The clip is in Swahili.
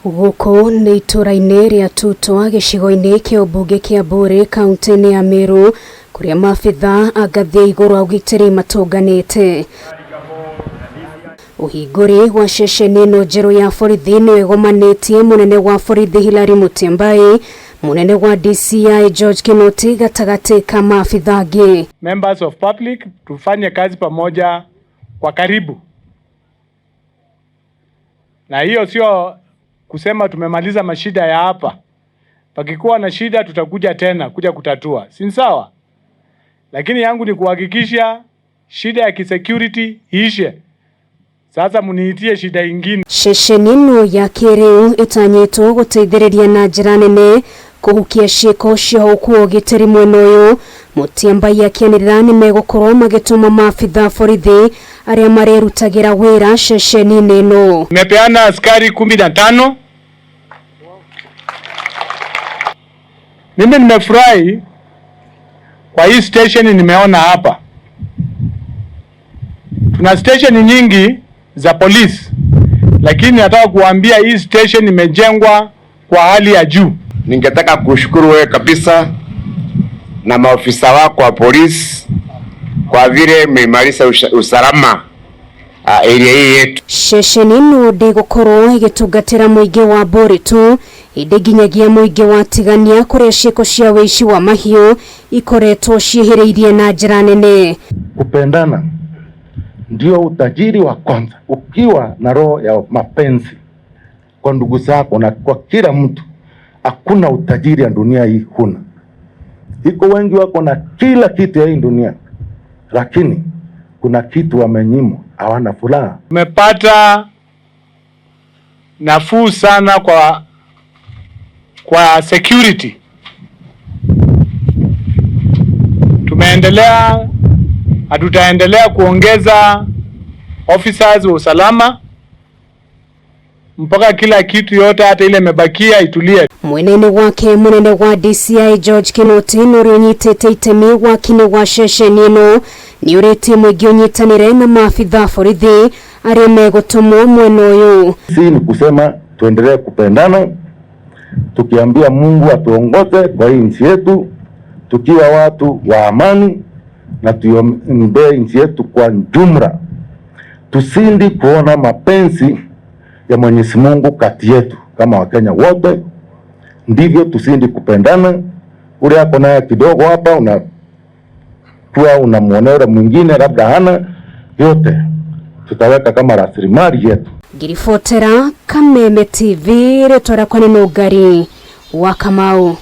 Guko ni itũra-inĩ rĩa Thutha gĩcigo-inĩ kĩa ũmbunge kĩa Buuri kaunti-inĩ ya Meru kuria maabitha a ngathĩ ya igũrũ a ũgitĩri matũnganĩte. Ũhingũri wa ceceni ĩno njerũ ya borithi nĩ ũgomanĩtie mũnene wa borithi Hilary Mutyambai, munene wa DCI George Kinoti gatagatĩ ka maabitha angĩ. Members of public tufanye kazi pamoja kwa karibu, na hiyo sio kusema tumemaliza mashida ya hapa. Pakikuwa na shida tutakuja tena kuja kutatua, si sawa? Lakini yangu ni kuhakikisha shida ya kisecurity ishe. Sasa muniitie shida ingine. Ceceni ĩno ya kiriu ĩtanyĩtwo gũteithĩrĩria na njĩra nene kũhukia ciĩko cia ũgitĩri mwena ũyũ. Mutyambai akĩanĩrĩra nĩ megũkorwo magĩtũma maabitha borithi arĩa marerutagĩra wĩra ceceni-inĩ ĩno. Nimepeana askari 15. Mimi nimefurahi kwa hii station nimeona hapa. Tuna station nyingi za polisi, lakini nataka kuambia hii station imejengwa kwa hali ya juu. Ningetaka kushukuru wewe kabisa na maofisa wako wa polisi kwa vile mmeimarisha usalama area hii yetu. Ceceni ĩno ndĩgũkorwo ĩgĩtungatĩra mũingĩ wa Buuri tu, ĩndĩ nginyagia mũingĩ wa tigania kũrĩa ciĩko cia wĩici wa mahiũ ikoretwo ciĩhĩrĩirie na njĩra nene. Kupendana ndio utajiri wa kwanza. Ukiwa na roho ya mapenzi kwa ndugu zako na kwa kila mtu, hakuna utajiri ya dunia hii huna. Iko wengi wako na kila kitu ya hii dunia, lakini kuna kitu wamenyimwa, hawana furaha. Tumepata nafuu sana kwa security. Tumeendelea, hatutaendelea kuongeza officers wa usalama mpaka kila kitu yote hata ile imebakia itulie. Mwenene wake munene wa DCI George Kinoti nũrĩa ũnyitĩte itemi wakinĩ wa ceceni ĩno nĩ ũrĩtie mũingĩ ũnyitanĩre na maabitha borithi arĩa megũtũmwo mwena ũyũ. Si ni kusema tuendelee kupendana, tukiambia Mungu atuongoze kwa hii nchi yetu, tukiwa watu wa amani na tuiombee nchi yetu kwa jumla. Tusindi kuona mapenzi ya Mwenyezi Mungu kati yetu kama Wakenya wote, ndivyo tusindi kupendana. Ule yako naye kidogo hapa unakuwa unamuonea mwingine labda hana, yote tutaweka kama rasilimali yetu. Ngiribotera Kameme TV, rĩtwa rĩakwa nĩ Nũngari wa Kamau.